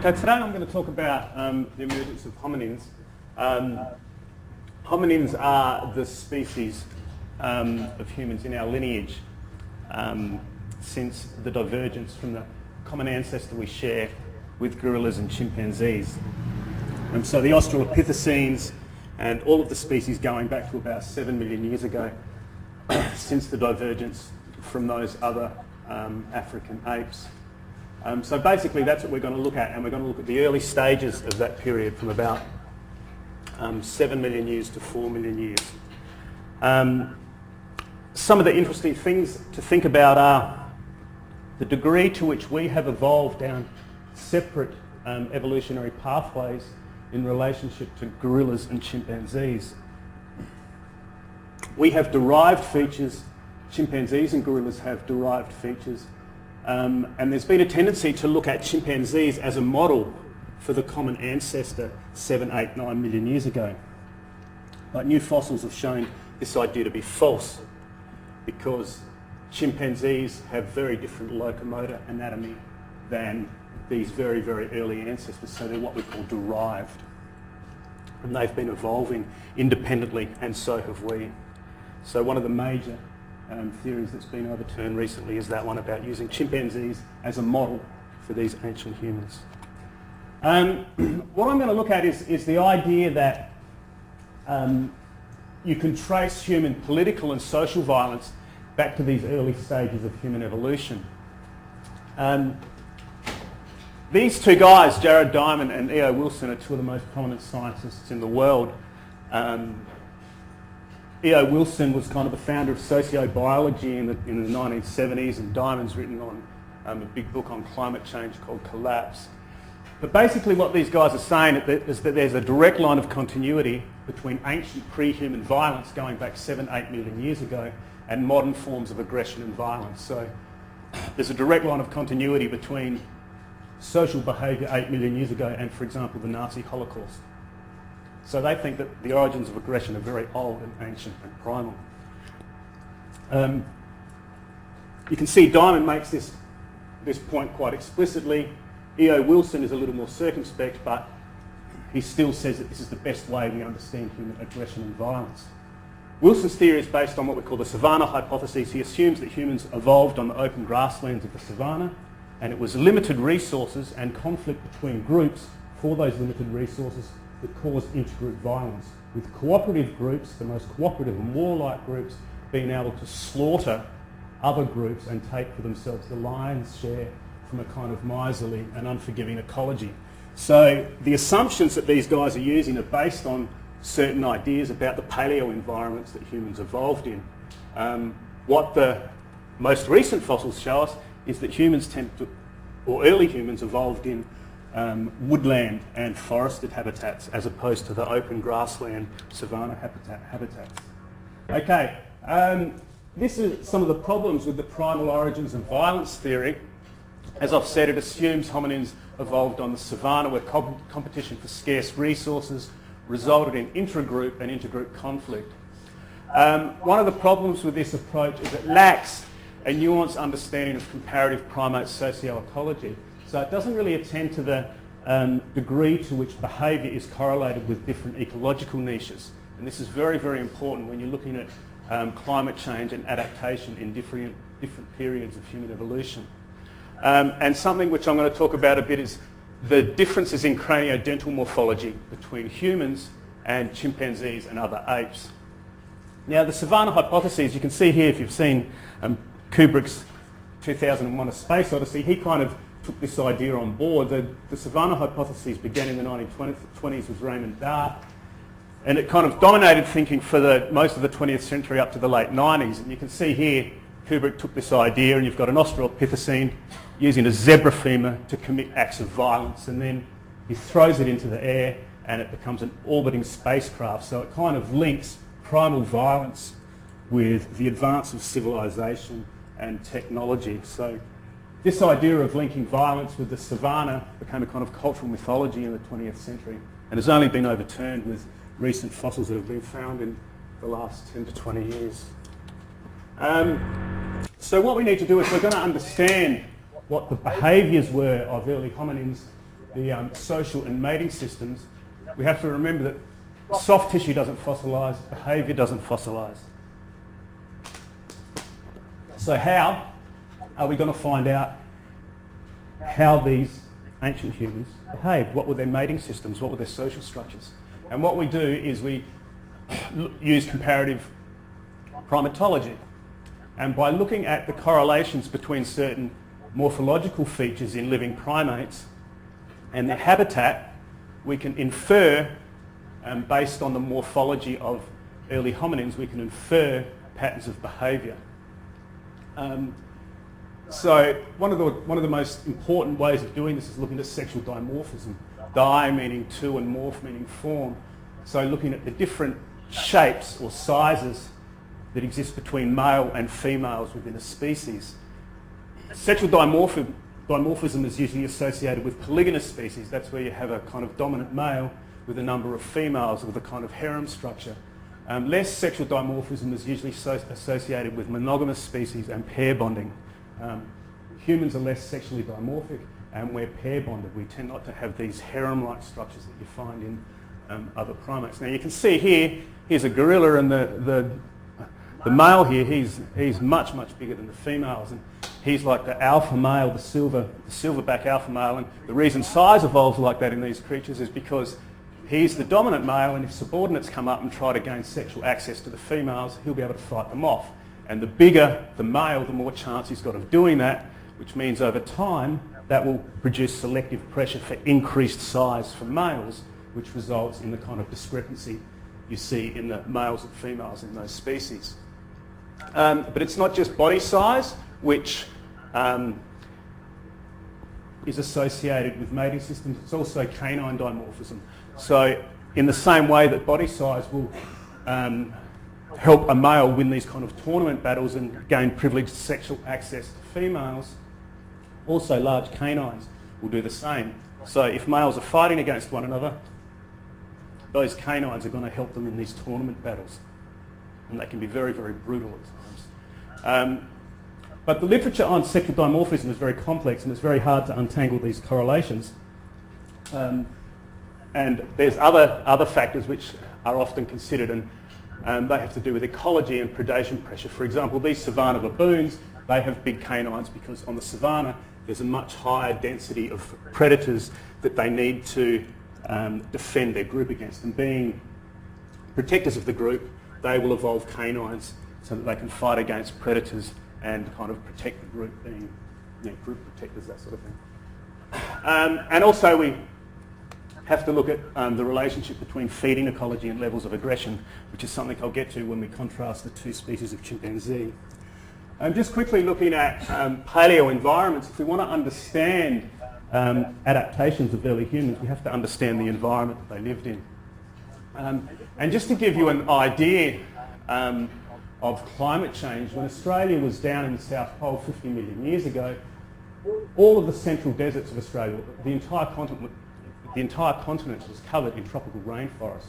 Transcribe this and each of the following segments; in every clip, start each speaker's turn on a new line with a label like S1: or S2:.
S1: So today I'm going to talk about the emergence of hominins. Hominins are the species of humans in our lineage since the divergence from the common ancestor we share with gorillas and chimpanzees. So the Australopithecines and all of the species going back to about 7 million years ago since the divergence from those other African apes. So basically that's what we're going to look at, and we're going to look at the early stages of that period from about 7 million years to 4 million years. Some of the interesting things to think about are the degree to which we have evolved down separate evolutionary pathways in relationship to gorillas and chimpanzees. We have derived features, chimpanzees and gorillas have derived features, and there's been a tendency to look at chimpanzees as a model for the common ancestor 7, 8, 9 million years ago. But new fossils have shown this idea to be false, because chimpanzees have very different locomotor anatomy than these very, very early ancestors, so they're what we call derived. And they've been evolving independently, and so have we. So one of the major theories that's been overturned recently is that one about using chimpanzees as a model for these ancient humans. What I'm going to look at is the idea that you can trace human political and social violence back to these early stages of human evolution. These two guys, Jared Diamond and E.O. Wilson, are two of the most prominent scientists in the world. E.O. Wilson was kind of the founder of sociobiology in the 1970s, and Diamond's written on a big book on climate change called Collapse. But basically what these guys are saying is that there's a direct line of continuity between ancient pre-human violence going back 7, 8 million years ago and modern forms of aggression and violence. So there's a direct line of continuity between social behaviour 8 million years ago and, for example, the Nazi Holocaust. So they think that the origins of aggression are very old and ancient and primal. You can see Diamond makes this point quite explicitly. E.O. Wilson is a little more circumspect, but he still says that this is the best way we understand human aggression and violence. Wilson's theory is based on what we call the savannah hypothesis. He assumes that humans evolved on the open grasslands of the savannah, and it was limited resources and conflict between groups for those limited resources that caused intergroup violence, with cooperative groups, the most cooperative and warlike groups, being able to slaughter other groups and take for themselves the lion's share from a kind of miserly and unforgiving ecology. So the assumptions that these guys are using are based on certain ideas about the paleo environments that humans evolved in. What the most recent fossils show us is that early humans evolved in woodland and forested habitats as opposed to the open grassland savanna habitats. Okay, this is some of the problems with the primal origins of violence theory. As I've said, it assumes hominins evolved on the savannah where competition for scarce resources resulted in intragroup and intergroup conflict. One of the problems with this approach is it lacks a nuanced understanding of comparative primate socioecology. So it doesn't really attend to the degree to which behaviour is correlated with different ecological niches. And this is very, very important when you're looking at climate change and adaptation in different periods of human evolution. And something which I'm going to talk about a bit is the differences in craniodental morphology between humans and chimpanzees and other apes. Now, the savannah hypotheses, you can see here, if you've seen Kubrick's 2001 A Space Odyssey, he kind of took this idea on board. The savannah hypotheses began in the 1920s with Raymond Dart, and it kind of dominated thinking for most of the 20th century up to the late 90s. And you can see here, Kubrick took this idea, and you've got an Australopithecine using a zebra femur to commit acts of violence, and then he throws it into the air and it becomes an orbiting spacecraft. So it kind of links primal violence with the advance of civilization and technology. So this idea of linking violence with the savannah became a kind of cultural mythology in the 20th century and has only been overturned with recent fossils that have been found in the last 10 to 20 years. So what we need to do is we're going to understand what the behaviours were of early hominins the social and mating systems, we have to remember that soft tissue doesn't fossilise, behaviour doesn't fossilise. So how are we going to find out how these ancient humans behaved? What were their mating systems? What were their social structures? And what we do is we use comparative primatology. And by looking at the correlations between certain morphological features in living primates and their habitat, we can infer, based on the morphology of early hominins, we can infer patterns of behaviour. So one of the most important ways of doing this is looking at sexual dimorphism. Di meaning two and morph meaning form. So looking at the different shapes or sizes that exist between male and females within a species. Sexual dimorphism is usually associated with polygynous species. That's where you have a kind of dominant male with a number of females with a kind of harem structure. Less sexual dimorphism is usually associated with monogamous species and pair bonding. Humans are less sexually dimorphic and we're pair bonded. We tend not to have these harem-like structures that you find in other primates. Now you can see here, here's a gorilla, and the male here, he's much bigger than the females, and he's like the alpha male, the silverback alpha male. And the reason size evolves like that in these creatures is because he's the dominant male, and if subordinates come up and try to gain sexual access to the females, he'll be able to fight them off. And the bigger the male, the more chance he's got of doing that, which means over time that will produce selective pressure for increased size for males, which results in the kind of discrepancy you see in the males and females in those species. But it's not just body size, which is associated with mating systems, it's also canine dimorphism. So in the same way that body size will help a male win these kind of tournament battles and gain privileged sexual access to females, also large canines will do the same. So if males are fighting against one another, those canines are going to help them in these tournament battles. And they can be very brutal at times. But the literature on sexual dimorphism is very complex, and it's very hard to untangle these correlations. And there's other factors which are often considered, and they have to do with ecology and predation pressure. For example, these savannah baboons, they have big canines because on the savannah there's a much higher density of predators that they need to defend their group against. And being protectors of the group, they will evolve canines so that they can fight against predators and kind of protect the group, being group protectors, that sort of thing. And also we have to look at the relationship between feeding ecology and levels of aggression, which is something I'll get to when we contrast the two species of chimpanzee. Just quickly looking at paleo environments, if we want to understand adaptations of early humans, we have to understand the environment that they lived in. And just to give you an idea of climate change, when Australia was down in the South Pole 50 million years ago, all of the central deserts of Australia, the entire continent was covered in tropical rainforests.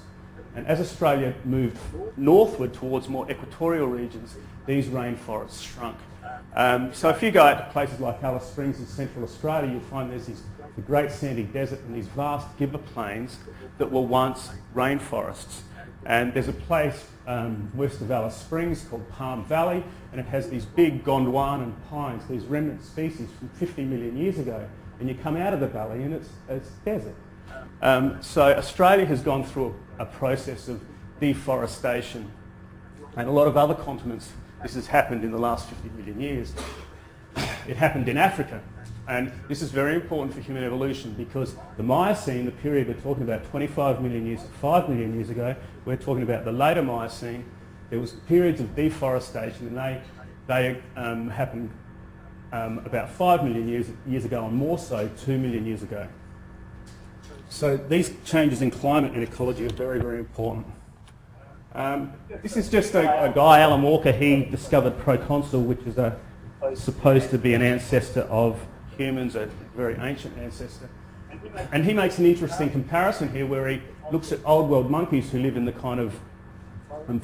S1: And as Australia moved northward towards more equatorial regions, these rainforests shrunk. So if you go out to places like Alice Springs in central Australia, you'll find there's the Great Sandy Desert and these vast gibber plains that were once rainforests. And there's a place west of Alice Springs called Palm Valley, and it has these big Gondwanan pines, these remnant species from 50 million years ago. And you come out of the valley and it's desert. So Australia has gone through a process of deforestation, and a lot of other continents this has happened in the last 50 million years. It happened in Africa, and this is very important for human evolution because the Miocene, the period we're talking about, 25 million years to 5 million years ago, we're talking about the later Miocene. There was periods of deforestation, and they happened about 5 million years ago, and more so 2 million years ago. So these changes in climate and ecology are very important. This is just a guy, Alan Walker. He discovered proconsul, which is supposed to be an ancestor of humans, a very ancient ancestor. And he makes an interesting comparison here where he looks at old world monkeys who live in the kind of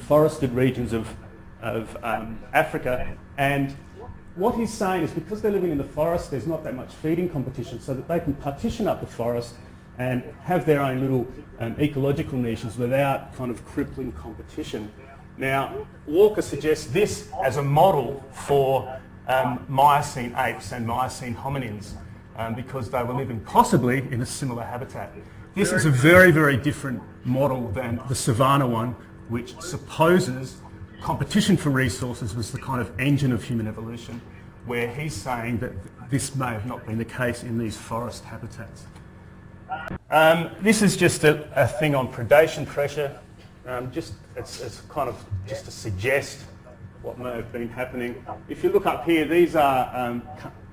S1: forested regions of Africa, and what he's saying is because they're living in the forest, there's not that much feeding competition, so that they can partition up the forest and have their own little ecological niches without kind of crippling competition. Now, Walker suggests this as a model for Miocene apes and Miocene hominins because they were living possibly in a similar habitat. This is a very, very different model than the savannah one, which supposes competition for resources was the kind of engine of human evolution, where he's saying that this may have not been the case in these forest habitats. This is just a thing on predation pressure. It's kind of just to suggest what may have been happening. If you look up here, these are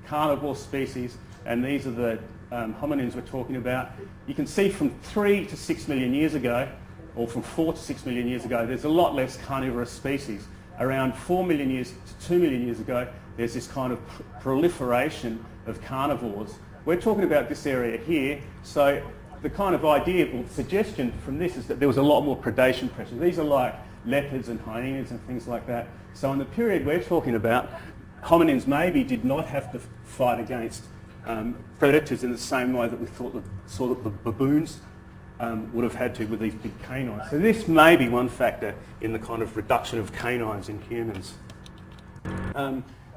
S1: carnivore species, and these are the hominins we're talking about. You can see from 3 to 6 million years ago, or from 4 to 6 million years ago, there's a lot less carnivorous species. Around 4 million years to 2 million years ago, there's this kind of proliferation of carnivores. We're talking about this area here, so the kind of idea or suggestion from this is that there was a lot more predation pressure. These are like leopards and hyenas and things like that. So in the period we're talking about, hominins maybe did not have to fight against predators in the same way that we thought that the baboons would have had to with these big canines. So this may be one factor in the kind of reduction of canines in humans.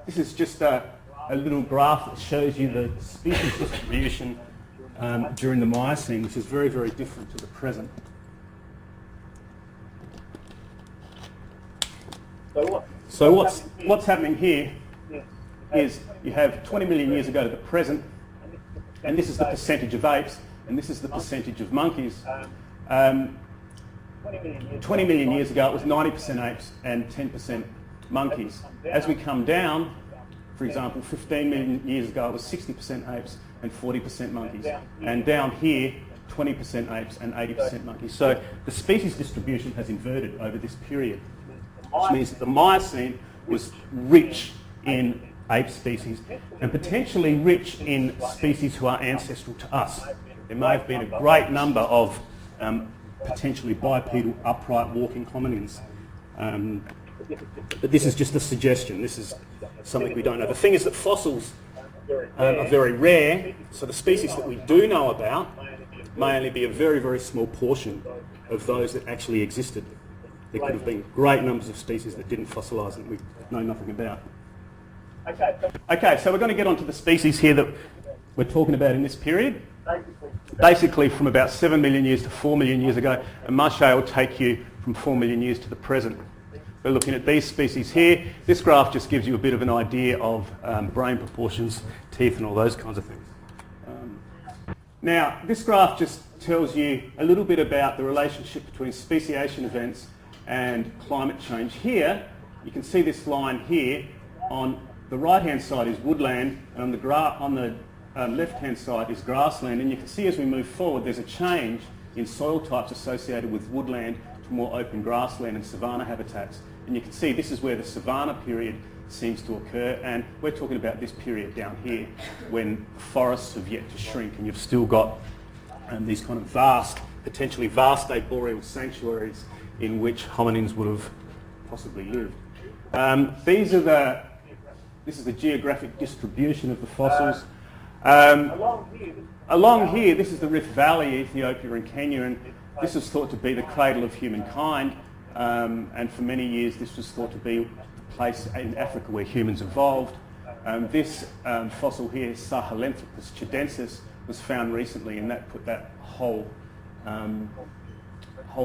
S1: This is just a little graph that shows you the species distribution during the Miocene, which is very, very different to the present. So what's happening here is you have 20 million years ago to the present, and this is the percentage of apes, and this is the percentage of monkeys. 20 million years ago it was 90% apes and 10% monkeys. As we come down, for example, 15 million years ago it was 60% apes and 40% monkeys. And down here, 20% apes and 80% monkeys. So the species distribution has inverted over this period, which means that the Miocene was rich in ape species and potentially rich in species who are ancestral to us. There may have been a great number of potentially bipedal, upright walking hominins. But this is just a suggestion. This is something we don't know. The thing is that fossils are very rare, so the species that we do know about may only be a very, very small portion of those that actually existed. There could have been great numbers of species that didn't fossilise and we know nothing about. Okay, so we're going to get onto the species here that we're talking about in this period. Basically from about 7 million years to 4 million years ago, and Marche will take you from 4 million years to the present. We're looking at these species here. This graph just gives you a bit of an idea of brain proportions, teeth and all those kinds of things. Now, this graph just tells you a little bit about the relationship between speciation events and climate change. Here, you can see this line here. On the right-hand side is woodland, and on the left-hand side is grassland. And you can see as we move forward, there's a change in soil types associated with woodland to more open grassland and savanna habitats. And you can see this is where the savanna period seems to occur, and we're talking about this period down here when forests have yet to shrink and you've still got these kind of vast, potentially vast arboreal sanctuaries in which hominins would have possibly lived. This is the geographic distribution of the fossils. Along here, this is the Rift Valley, Ethiopia and Kenya, and this is thought to be the cradle of humankind, and for many years this was thought to be the place in Africa where humans evolved. This fossil here, Sahelanthropus chidensis, was found recently, and that put that whole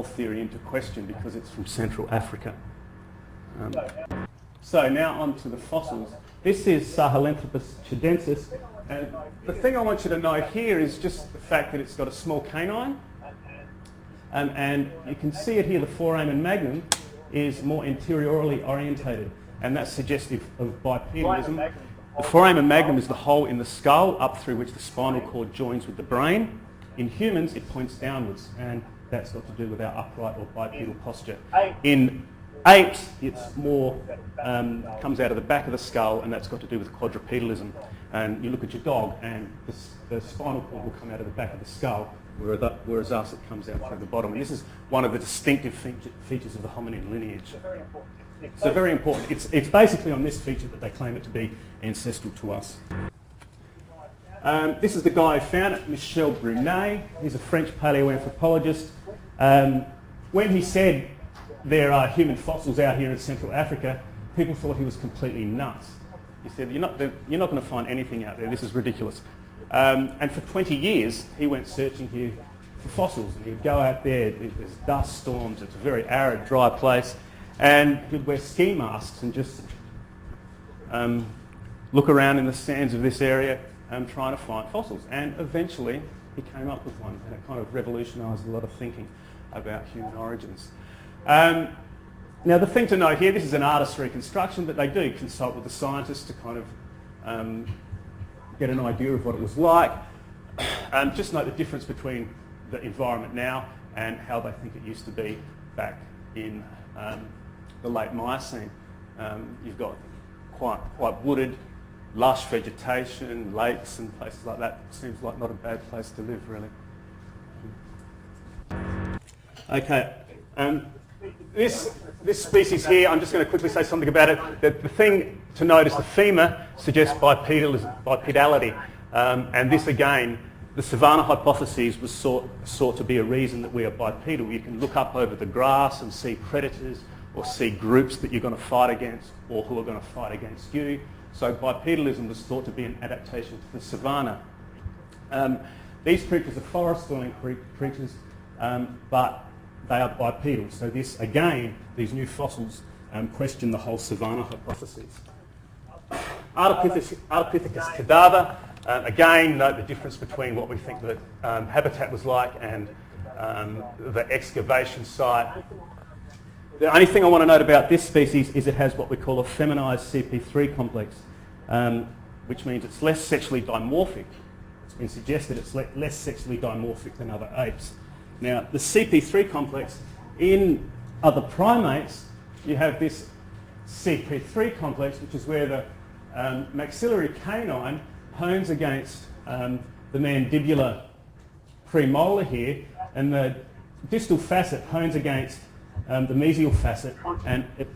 S1: theory into question because it's from Central Africa. So now on to the fossils. This is Sahelanthropus chidensis, and the thing I want you to note here is just the fact that it's got a small canine, and you can see it here, the foramen magnum is more anteriorly orientated, and that's suggestive of bipedalism. The foramen magnum is the hole in the skull up through which the spinal cord joins with the brain. In humans, it points downwards, and that's got to do with our upright or bipedal posture. In apes, it's more comes out of the back of the skull, and that's got to do with quadrupedalism. And you look at your dog, and the spinal cord will come out of the back of the skull, whereas us, it comes out through the bottom. And this is one of the distinctive features of the hominin lineage. So very important. It's basically on this feature that they claim it to be ancestral to us. This is the guy who found it, Michel Brunet. He's a French paleoanthropologist. When he said there are human fossils out here in Central Africa, people thought he was completely nuts. He said, you're not going to find anything out there, this is ridiculous. And for 20 years, he went searching here for fossils. And he'd go out there, there's dust storms, it's a very arid, dry place, and he'd wear ski masks and just look around in the sands of this area trying to find fossils. And eventually, he came up with one, and it kind of revolutionised a lot of thinking about human origins. Now, the thing to note here, this is an artist's reconstruction, but they do consult with the scientists to kind of get an idea of what it was like. Just note the difference between the environment now and how they think it used to be back in the late Miocene. You've got quite wooded, lush vegetation, lakes and places like that. Seems like not a bad place to live, really. Okay. This species here, I'm just going to quickly say something about it. The thing to note is the femur suggests bipedality. And this again, the savannah hypothesis was sought to be a reason that we are bipedal. You can look up over the grass and see predators or see groups that you're going to fight against or who are going to fight against you. So bipedalism was thought to be an adaptation to the savannah. These creatures are forest-dwelling creatures, but they are bipedal. So this, again, these new fossils question the whole savannah hypothesis. Ardipithecus cadaver. Again, note the difference between what we think the habitat was like and the excavation site. The only thing I want to note about this species is it has what we call a feminized CP3 complex, which means it's less sexually dimorphic. It's been suggested it's less sexually dimorphic than other apes. Now, the CP3 complex, in other primates, you have this CP3 complex, which is where the maxillary canine hones against the mandibular premolar here, and the distal facet hones against the mesial facet, and it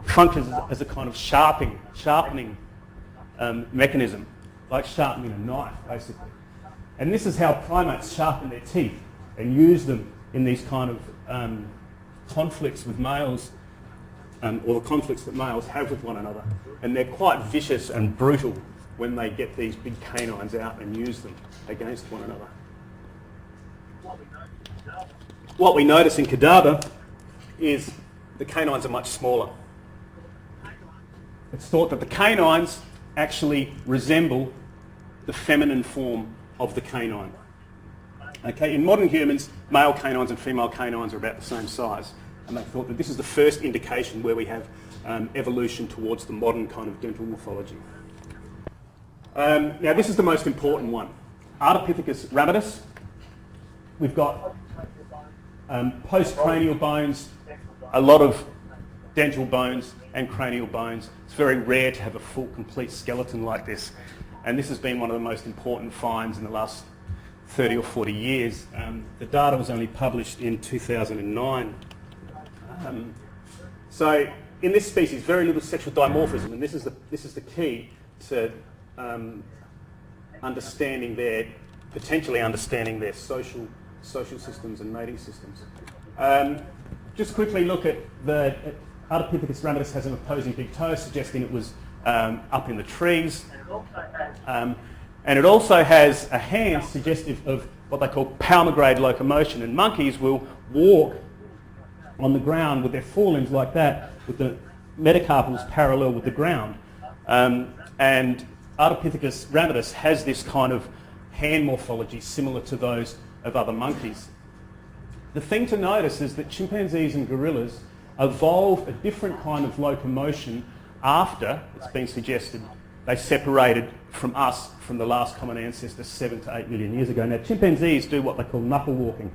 S1: functions as a kind of sharpening mechanism, like sharpening a knife, basically. And this is how primates sharpen their teeth and use them in these kind of conflicts with males, or the conflicts that males have with one another. And they're quite vicious and brutal when they get these big canines out and use them against one another. What we notice in cadaver is the canines are much smaller. It's thought that the canines actually resemble the feminine form of the canine. Okay, in modern humans, male canines and female canines are about the same size, and they thought that this is the first indication where we have evolution towards the modern kind of dental morphology. Now, this is the most important one. Ardipithecus ramidus. We've got postcranial bones, a lot of dental bones and cranial bones. It's very rare to have a full, complete skeleton like this, and this has been one of the most important finds in the last 30 or 40 years. The data was only published in 2009. So in this species, very little sexual dimorphism, and this is the key to potentially understanding their social systems and mating systems. Just quickly look at the Ardipithecus ramidus has an opposing big toe, suggesting it was up in the trees. And it also has a hand suggestive of what they call palmar-grade locomotion. And monkeys will walk on the ground with their forelimbs like that, with the metacarpals parallel with the ground. And Ardipithecus ramidus has this kind of hand morphology similar to those of other monkeys. The thing to notice is that chimpanzees and gorillas evolved a different kind of locomotion after, it's been suggested, they separated from us, from the last common ancestor 7 to 8 million years ago. Now, chimpanzees do what they call knuckle walking,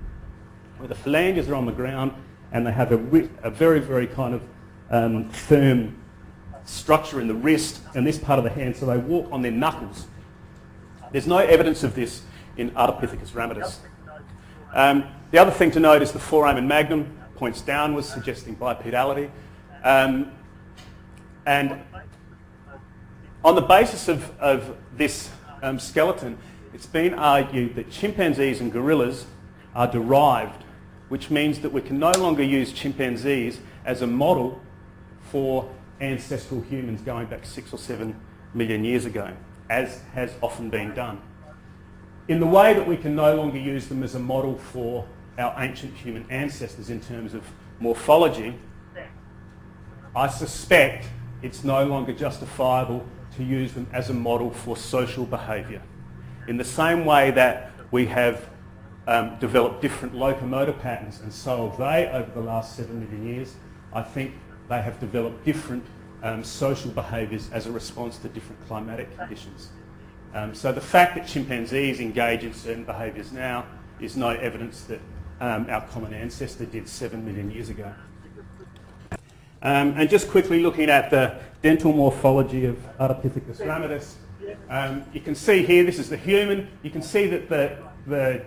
S1: where the phalanges are on the ground and they have a very, very kind of firm structure in the wrist and this part of the hand, so they walk on their knuckles. There's no evidence of this in Ardipithecus ramidus. The other thing to note is the foramen magnum points downwards, suggesting bipedality. And on the basis of this skeleton, it's been argued that chimpanzees and gorillas are derived, which means that we can no longer use chimpanzees as a model for ancestral humans going back 6 or 7 million years ago, as has often been done. In the way that we can no longer use them as a model for our ancient human ancestors in terms of morphology, I suspect it's no longer justifiable to use them as a model for social behaviour. In the same way that we have developed different locomotor patterns, and so have they over the last 7 million years, I think they have developed different social behaviours as a response to different climatic conditions. So the fact that chimpanzees engage in certain behaviours now is no evidence that our common ancestor did 7 million years ago. And just quickly looking at the dental morphology of Ardipithecus ramidus, you can see here, this is the human. You can see that the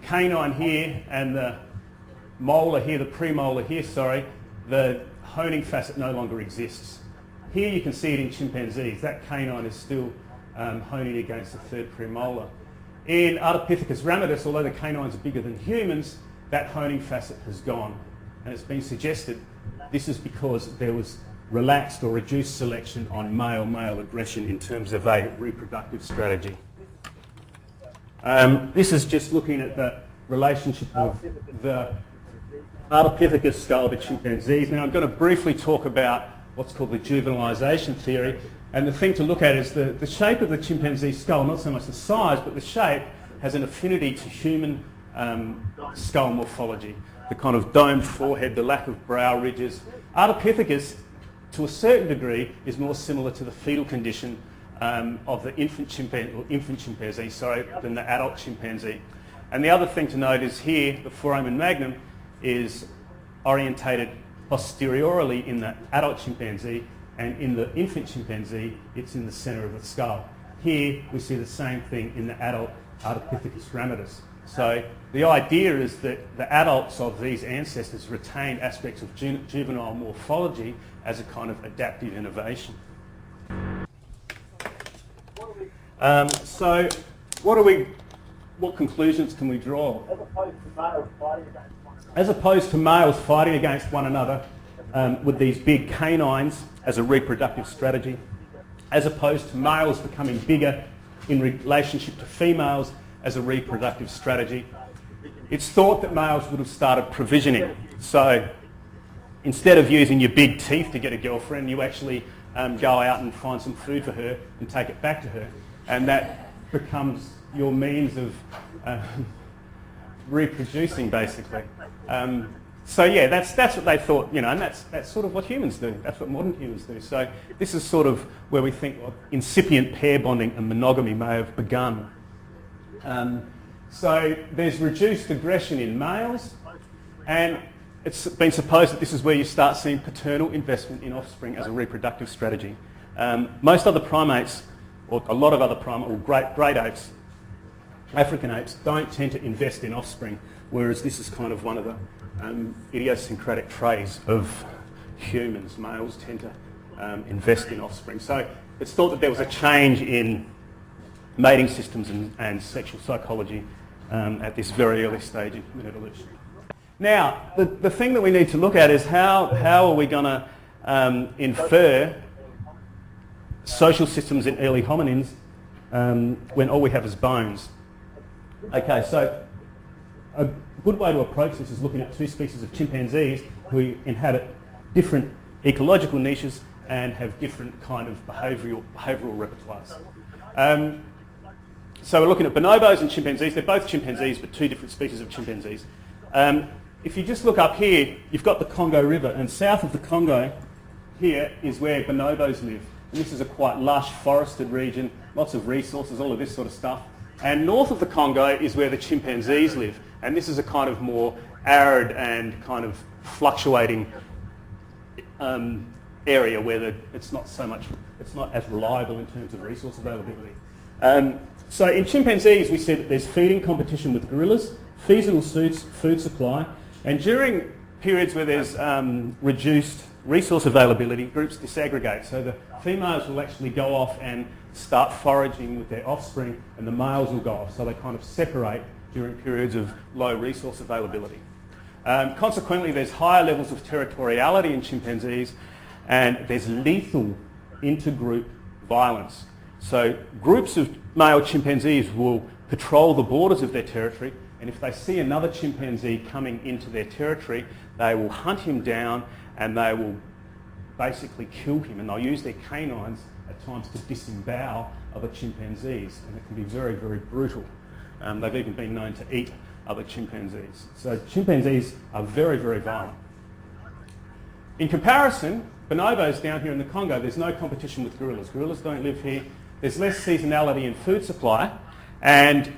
S1: canine here and the molar here, the premolar here, sorry, the honing facet no longer exists. Here you can see it in chimpanzees. That canine is still honing against the third premolar. In Ardipithecus ramidus, although the canines are bigger than humans, that honing facet has gone. And it's been suggested this is because there was relaxed or reduced selection on male-male aggression in terms of a reproductive strategy. This is just looking at the relationship of the Ardipithecus skull to chimpanzees. Now I'm going to briefly talk about what's called the juvenilization theory, and the thing to look at is the shape of the chimpanzee skull, not so much the size, but the shape has an affinity to human skull morphology. The kind of domed forehead, the lack of brow ridges. Ardipithecus, to a certain degree, is more similar to the fetal condition of the infant chimpanzee, than the adult chimpanzee. And the other thing to note is here, the foramen magnum is orientated posteriorly in the adult chimpanzee, and in the infant chimpanzee, it's in the centre of the skull. Here, we see the same thing in the adult Ardipithecus ramidus. So the idea is that the adults of these ancestors retained aspects of juvenile morphology as a kind of adaptive innovation. So what conclusions can we draw? As opposed to males fighting against one another with these big canines as a reproductive strategy, as opposed to males becoming bigger in relationship to females as a reproductive strategy, it's thought that males would have started provisioning. So instead of using your big teeth to get a girlfriend, you actually go out and find some food for her and take it back to her. And that becomes your means of reproducing, basically. So yeah, that's what they thought, and that's sort of what humans do. That's what modern humans do. So this is sort of where we think incipient pair bonding and monogamy may have begun. So there's reduced aggression in males, and it's been supposed that this is where you start seeing paternal investment in offspring as a reproductive strategy. Most other primates, or a lot of other primates, or great apes, African apes, don't tend to invest in offspring, whereas this is kind of one of the idiosyncratic traits of humans. Males tend to invest in offspring. So it's thought that there was a change in mating systems and sexual psychology at this very early stage in human evolution. Now, the thing that we need to look at is how are we going to infer social systems in early hominins when all we have is bones? Okay, so a good way to approach this is looking at two species of chimpanzees who inhabit different ecological niches and have different kind of behavioural repertoires. So we're looking at bonobos and chimpanzees. They're both chimpanzees, but two different species of chimpanzees. If you just look up here, you've got the Congo River, and south of the Congo here is where bonobos live. And this is a quite lush forested region, lots of resources, all of this sort of stuff. And north of the Congo is where the chimpanzees live. And this is a kind of more arid and kind of fluctuating area where it's not as reliable in terms of resource availability. So in chimpanzees, we see that there's feeding competition with gorillas, feasible food supply, and during periods where there's reduced resource availability, groups disaggregate. So the females will actually go off and start foraging with their offspring, and the males will go off. So they kind of separate during periods of low resource availability. Consequently, there's higher levels of territoriality in chimpanzees, and there's lethal intergroup violence. So groups of male chimpanzees will patrol the borders of their territory, and if they see another chimpanzee coming into their territory, they will hunt him down and they will basically kill him, and they'll use their canines at times to disembowel other chimpanzees, and it can be very, very brutal. They've even been known to eat other chimpanzees. So chimpanzees are very, very violent. In comparison, bonobos down here in the Congo, there's no competition with gorillas. Gorillas don't live here. There's less seasonality in food supply, and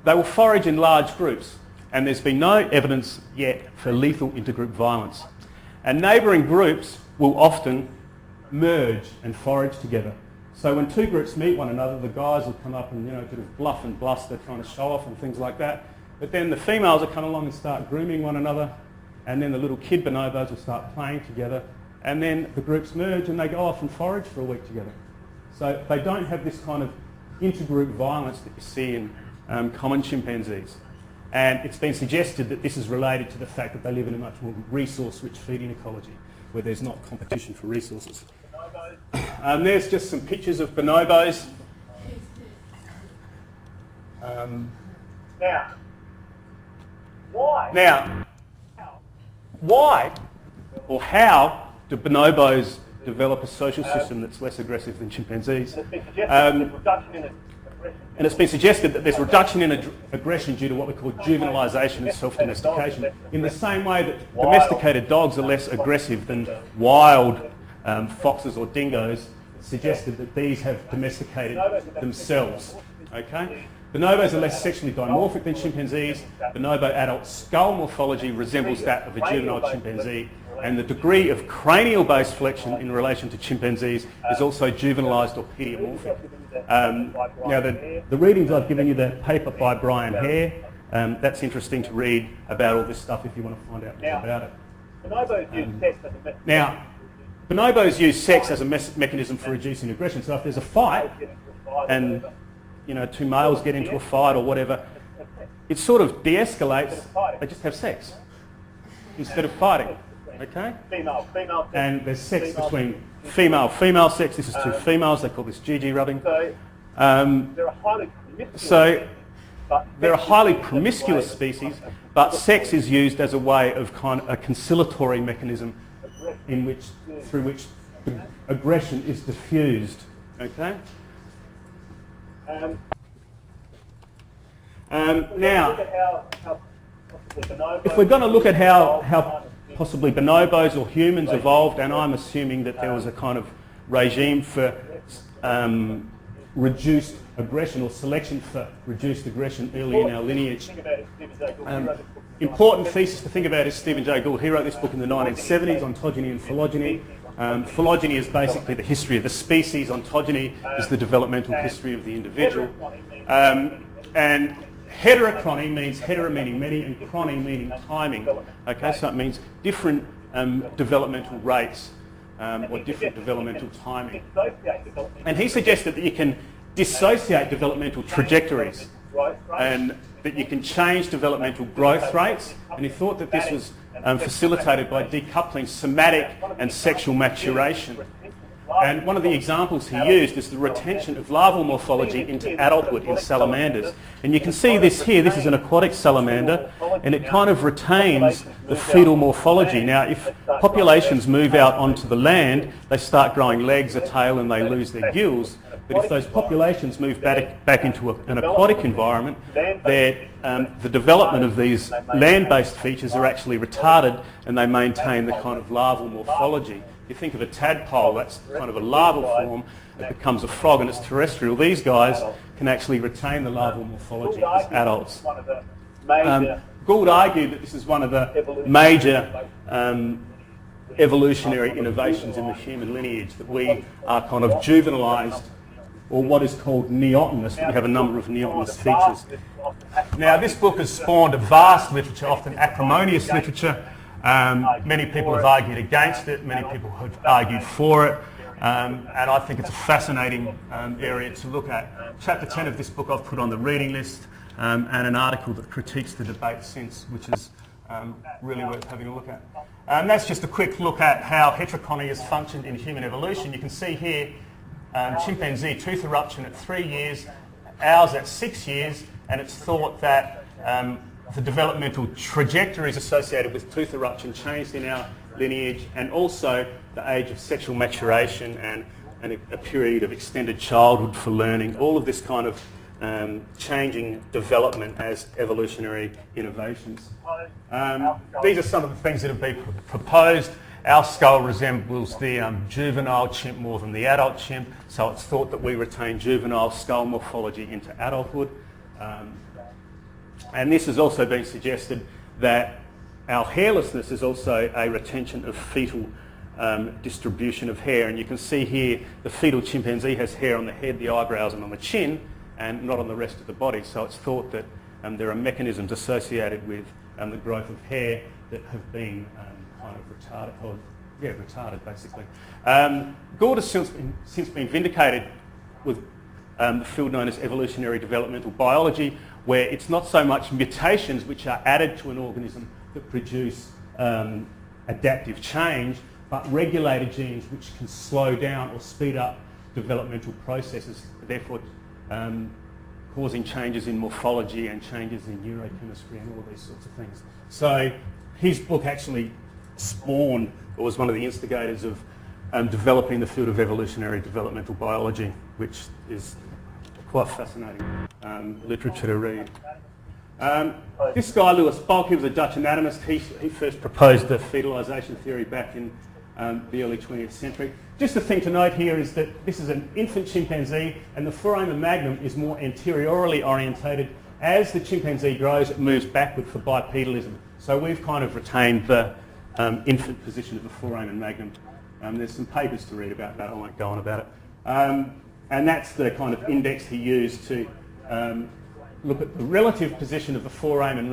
S1: they will forage in large groups, and there's been no evidence yet for lethal intergroup violence. And neighbouring groups will often merge and forage together. So when two groups meet one another, the guys will come up and, you know, sort of bluff and bluster, trying to show off and things like that. But then the females will come along and start grooming one another, and then the little kid bonobos will start playing together, and then the groups merge and they go off and forage for a week together. So they don't have this kind of intergroup violence that you see in common chimpanzees. And it's been suggested that this is related to the fact that they live in a much more resource-rich feeding ecology, where there's not competition for resources. There's just some pictures of bonobos. Why or how do bonobos develop a social system that's less aggressive than chimpanzees? And it's been suggested that there's reduction in aggression due to what we call juvenilization and self-domestication, in the same way that domesticated dogs are less aggressive than wild foxes or dingoes. It's suggested that these have domesticated themselves. Okay? Bonobos are less sexually dimorphic than chimpanzees. Bonobo adult skull morphology resembles that of a juvenile chimpanzee, and the degree of cranial-based flexion in relation to chimpanzees is also juvenilized or pediomorphic. Now, the readings I've given you, the paper by Brian Hare, that's interesting to read about all this stuff if you want to find out more about it. Now, bonobos use sex as a mechanism for reducing aggression. So if there's a fight and, you know, two males get into a fight or whatever, it sort of de-escalates. They just have sex instead of fighting. Okay? And there's sex between female sex. This is two females. They call this GG rubbing. So they're a highly promiscuous species, but sex is used as a way of kind of a conciliatory mechanism through which aggression is diffused. Okay? Now, if we're going to look at how possibly bonobos or humans evolved, and I'm assuming that there was a kind of regime for reduced aggression or selection for reduced aggression early in our lineage. Important thesis to think about is Stephen Jay Gould. He wrote this book in the 1970s, Ontogeny and Phylogeny. Phylogeny is basically the history of the species. Ontogeny is the developmental history of the individual. And heterochrony means hetero meaning many and chrony meaning timing. Okay, so it means different developmental rates or different developmental timing. And he suggested that you can dissociate developmental trajectories and that you can change developmental growth rates. And he thought that this was facilitated by decoupling somatic and sexual maturation. And one of the examples he used is the retention of larval morphology into adulthood in salamanders. And you can see this here. This is an aquatic salamander, and it kind of retains the fetal morphology. Now, if populations move out onto the land, they start growing legs, a tail, and they lose their gills. But if those populations move back into an aquatic environment, the development of these land-based features are actually retarded, and they maintain the kind of larval morphology. You think of a tadpole, that's kind of a larval form, it becomes a frog and it's terrestrial. These guys can actually retain the larval morphology as adults. Gould argued that this is one of the major evolutionary innovations in the human lineage, that we are kind of juvenilized, or what is called neotenous. We have a number of neotenous features. Now, this book has spawned a vast literature, often acrimonious literature, Many people have argued against it, many people have argued for it, and I think it's a fascinating area to look at. Chapter 10 of this book I've put on the reading list, and an article that critiques the debate since, which is really worth having a look at. That's just a quick look at how heterochony has functioned in human evolution. You can see here chimpanzee tooth eruption at 3 years, ours at 6 years, and it's thought that the developmental trajectories associated with tooth eruption changed in our lineage, and also the age of sexual maturation and a period of extended childhood for learning. All of this kind of changing development as evolutionary innovations. These are some of the things that have been proposed. Our skull resembles the juvenile chimp more than the adult chimp, so it's thought that we retain juvenile skull morphology into adulthood. And this has also been suggested that our hairlessness is also a retention of fetal distribution of hair. And you can see here the fetal chimpanzee has hair on the head, the eyebrows and on the chin, and not on the rest of the body. So it's thought that there are mechanisms associated with the growth of hair that have been kind of retarded basically. Gould has since been vindicated with the field known as evolutionary developmental biology, where it's not so much mutations which are added to an organism that produce adaptive change, but regulated genes which can slow down or speed up developmental processes, therefore causing changes in morphology and changes in neurochemistry and all these sorts of things. So his book actually spawned, or was one of the instigators of developing the field of evolutionary developmental biology, which is quite fascinating literature to read. This guy, Louis Bolk, he was a Dutch anatomist. He first proposed the fetalisation theory back in the early 20th century. Just the thing to note here is that this is an infant chimpanzee, and the foramen magnum is more anteriorly orientated. As the chimpanzee grows, it moves backward for bipedalism. So we've kind of retained the infant position of the foramen magnum. There's some papers to read about that. I won't go on about it. And that's the kind of index he used to look at the relative position of the foramen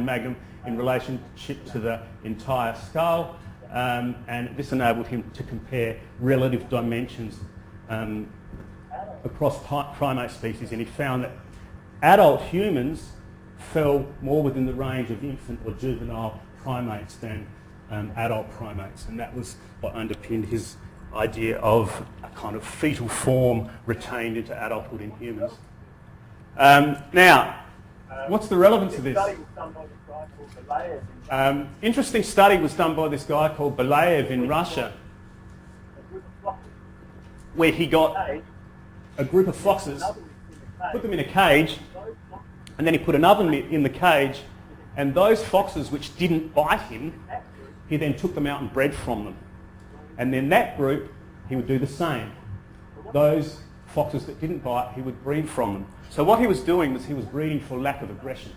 S1: magnum in relationship to the entire skull, and this enabled him to compare relative dimensions across primate species, and he found that adult humans fell more within the range of infant or juvenile primates than adult primates, and that was what underpinned his idea of a kind of fetal form retained into adulthood in humans. Now, what's the relevance of this? Interesting study was done by this guy called Belayev in Russia, where he got a group of foxes, put them in a cage, and then he put another in the cage, and those foxes which didn't bite him, he then took them out and bred from them. And then that group, he would do the same. Those foxes that didn't bite, he would breed from them. So what he was doing was he was breeding for lack of aggression.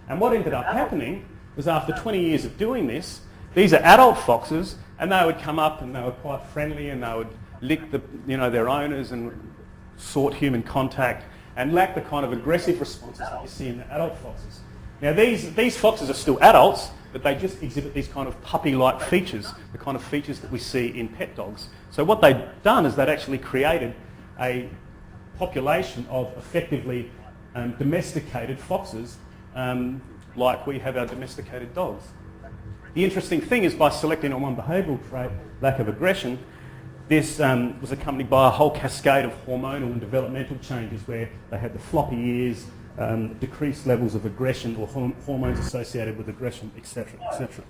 S1: And what ended up happening was after 20 years of doing this, these are adult foxes, and they would come up and they were quite friendly, and they would lick their owners and sought human contact, and lack the kind of aggressive responses that you see in the adult foxes. Now these foxes are still adults, but they just exhibit these kind of puppy-like features, the kind of features that we see in pet dogs. So what they'd done is they'd actually created a population of effectively domesticated foxes, like we have our domesticated dogs. The interesting thing is, by selecting on one behavioural trait, lack of aggression, this was accompanied by a whole cascade of hormonal and developmental changes, where they had the floppy ears, decreased levels of aggression or hormones associated with aggression, etc., etc.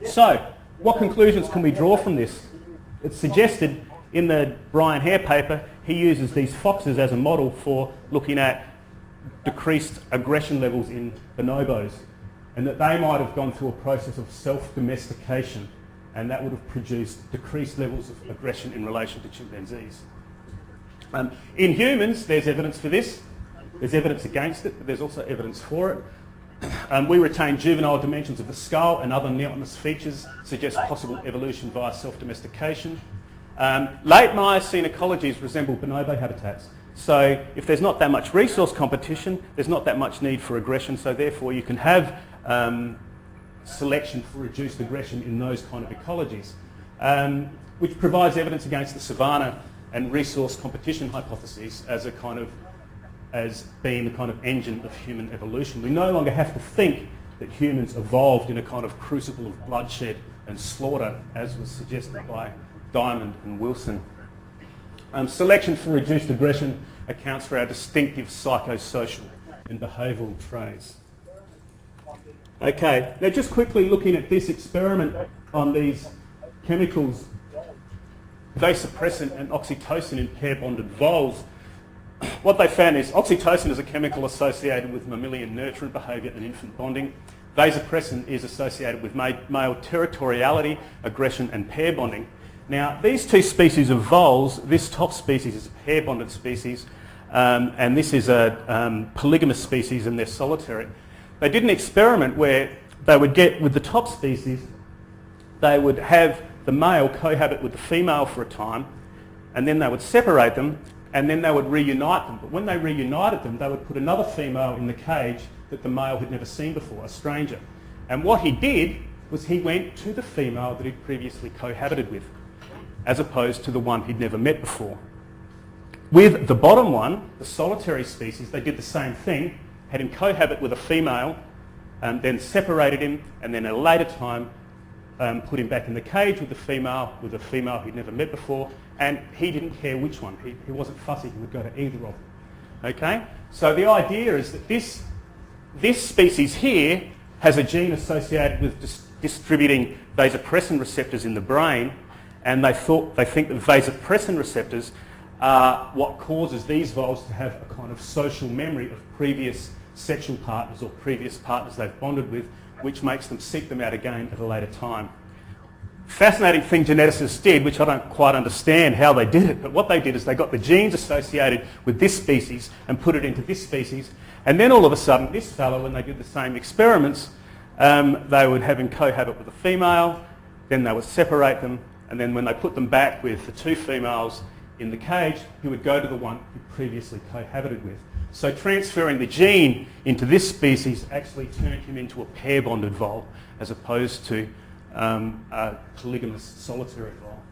S1: So, what conclusions can we draw from this? It's suggested in the Brian Hare paper, he uses these foxes as a model for looking at decreased aggression levels in bonobos, and that they might have gone through a process of self-domestication, and that would have produced decreased levels of aggression in relation to chimpanzees. In humans, there's evidence for this. There's evidence against it, but there's also evidence for it. We retain juvenile dimensions of the skull, and other neotenous features suggest possible evolution via self-domestication. Late Miocene ecologies resemble bonobo habitats. So if there's not that much resource competition, there's not that much need for aggression, so therefore you can have selection for reduced aggression in those kind of ecologies, which provides evidence against the savannah and resource competition hypotheses as being the kind of engine of human evolution. We no longer have to think that humans evolved in a kind of crucible of bloodshed and slaughter, as was suggested by Diamond and Wilson. Selection for reduced aggression accounts for our distinctive psychosocial and behavioural traits. Okay, now just quickly looking at this experiment on these chemicals, vasopressin and oxytocin in pair-bonded voles. What they found is oxytocin is a chemical associated with mammalian nurturant behaviour and infant bonding. Vasopressin is associated with male territoriality, aggression and pair bonding. Now, these two species of voles, this top species is a pair-bonded species, and this is a polygamous species and they're solitary. They did an experiment where they would get, with the top species, they would have the male cohabit with the female for a time, and then they would separate them, and then they would reunite them. But when they reunited them, they would put another female in the cage that the male had never seen before, a stranger. And what he did was he went to the female that he'd previously cohabited with, as opposed to the one he'd never met before. With the bottom one, the solitary species, they did the same thing, had him cohabit with a female, then separated him, and then at a later time put him back in the cage with a female he'd never met before, and he didn't care which one. He wasn't fussy, he would go to either of them. Okay? So the idea is that this species here has a gene associated with distributing vasopressin receptors in the brain, and they think that vasopressin receptors are what causes these voles to have a kind of social memory of previous sexual partners or previous partners they've bonded with, which makes them seek them out again at a later time. Fascinating thing geneticists did, which I don't quite understand how they did it, but what they did is they got the genes associated with this species and put it into this species, and then all of a sudden this fellow, when they did the same experiments, they would have him cohabit with a female, then they would separate them, and then when they put them back with the two females in the cage, he would go to the one he previously cohabited with. So transferring the gene into this species actually turned him into a pair-bonded vole as opposed to a polygamous solitary vole.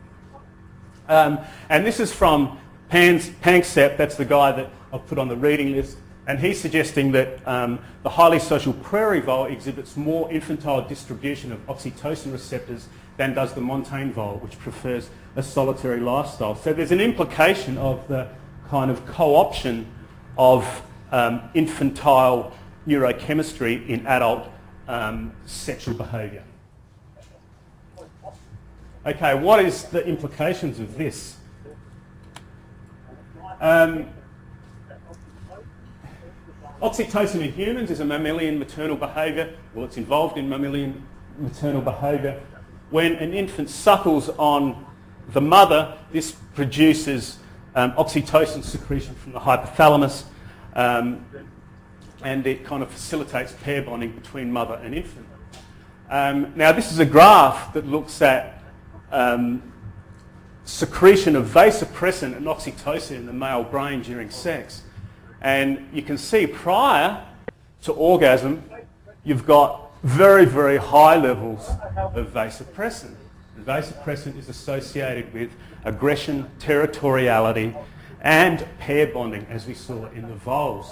S1: And this is from Panksepp, that's the guy that I've put on the reading list, and he's suggesting that the highly social prairie vole exhibits more infantile distribution of oxytocin receptors than does the montane vole, which prefers a solitary lifestyle. So there's an implication of the kind of co-option of infantile neurochemistry in adult sexual behaviour. Okay, what is the implications of this? Oxytocin in humans is a mammalian maternal behaviour. Well, it's involved in mammalian maternal behaviour. When an infant suckles on the mother, this produces oxytocin secretion from the hypothalamus, and it kind of facilitates pair bonding between mother and infant. Now, this is a graph that looks at secretion of vasopressin and oxytocin in the male brain during sex. And you can see prior to orgasm, you've got very, very high levels of vasopressin. And vasopressin is associated with aggression, territoriality, and pair bonding, as we saw in the voles.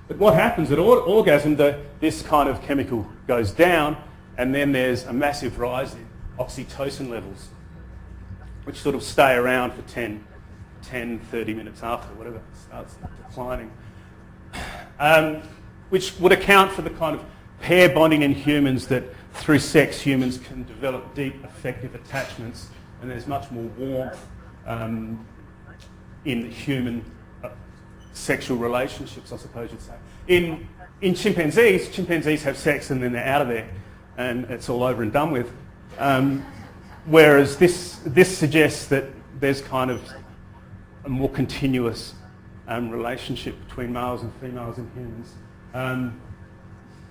S1: But what happens at orgasm, this kind of chemical goes down, and then there's a massive rise in oxytocin levels, which sort of stay around for 10, 30 minutes after, whatever, it starts declining. Which would account for the kind of pair bonding in humans that through sex humans can develop deep affective attachments, and there's much more warmth in human sexual relationships, I suppose you'd say. In chimpanzees have sex and then they're out of there and it's all over and done with. Whereas this suggests that there's kind of a more continuous relationship between males and females in humans.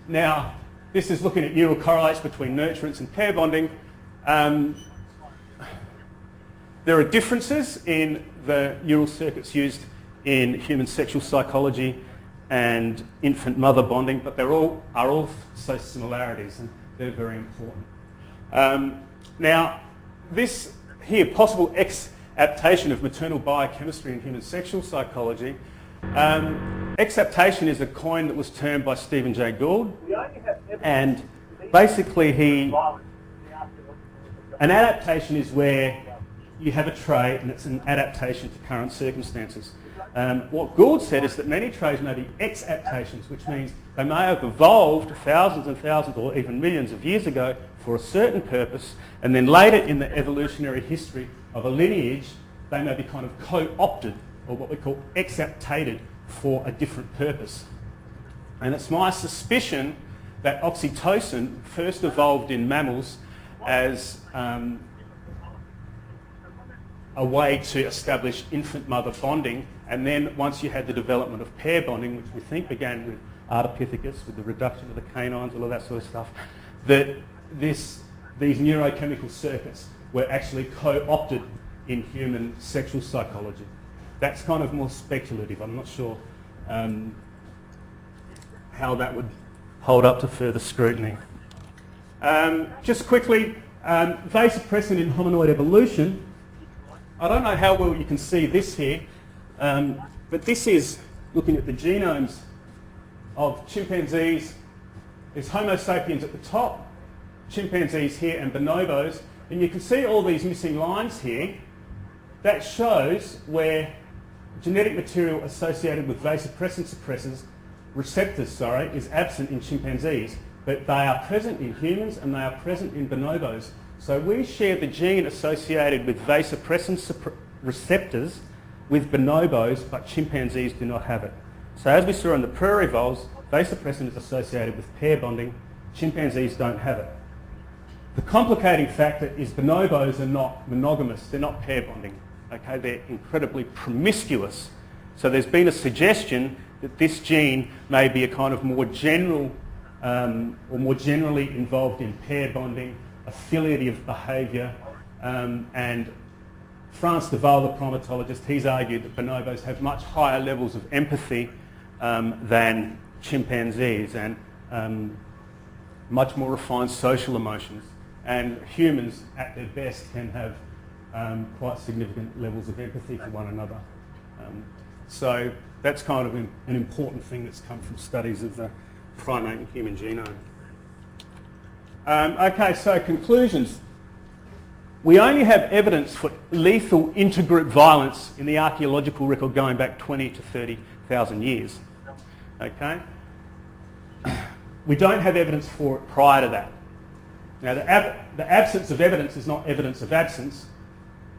S1: Now, this is looking at neural correlates between nurturance and pair bonding. There are differences in the neural circuits used in human sexual psychology and infant mother bonding, but are all so similarities, and they're very important. Now, this here, possible exaptation of maternal biochemistry in human sexual psychology. Exaptation is a coin that was termed by Stephen Jay Gould, and basically an adaptation is where you have a trait and it's an adaptation to current circumstances. What Gould said is that many traits may be exaptations, which means they may have evolved thousands and thousands or even millions of years ago for a certain purpose, and then later in the evolutionary history of a lineage, they may be kind of co-opted, or what we call exaptated, for a different purpose. And it's my suspicion that oxytocin first evolved in mammals as a way to establish infant-mother bonding, and then once you had the development of pair bonding, which we think began with Ardipithecus, with the reduction of the canines, all of that sort of stuff, that these neurochemical circuits were actually co-opted in human sexual psychology. That's kind of more speculative. I'm not sure how that would hold up to further scrutiny. Just quickly, vasopressin in hominoid evolution. I don't know how well you can see this here, but this is looking at the genomes of chimpanzees. There's Homo sapiens at the top, chimpanzees here, and bonobos. And you can see all these missing lines here. That shows where genetic material associated with vasopressin receptors, is absent in chimpanzees, but they are present in humans and they are present in bonobos. So we share the gene associated with vasopressin receptors with bonobos, but chimpanzees do not have it. So as we saw in the prairie voles, vasopressin is associated with pair bonding, chimpanzees don't have it. The complicating factor is bonobos are not monogamous, they're not pair bonding. Okay, they're incredibly promiscuous. So there's been a suggestion that this gene may be a kind of more general or more generally involved in pair bonding, affiliative behaviour, and Frans de Waal, the primatologist, he's argued that bonobos have much higher levels of empathy than chimpanzees and much more refined social emotions. And humans, at their best, can have quite significant levels of empathy for one another. So that's kind of an important thing that's come from studies of the primate and human genome. Okay, so conclusions. We only have evidence for lethal intergroup violence in the archaeological record going back 20 to 30,000 years. Okay? We don't have evidence for it prior to that. Now, the absence of evidence is not evidence of absence.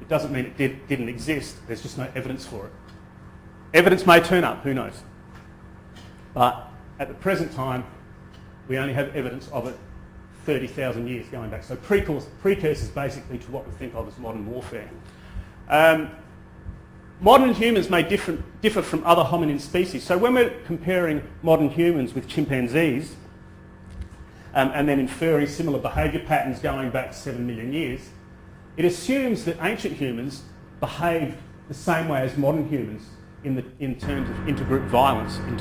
S1: It doesn't mean it didn't exist. There's just no evidence for it. Evidence may turn up, who knows? But at the present time, we only have evidence of it 30,000 years going back. So precursors basically to what we think of as modern warfare. Modern humans may differ from other hominin species. So when we're comparing modern humans with chimpanzees, and then inferring similar behaviour patterns going back 7 million years, it assumes that ancient humans behaved the same way as modern humans in terms of intergroup violence,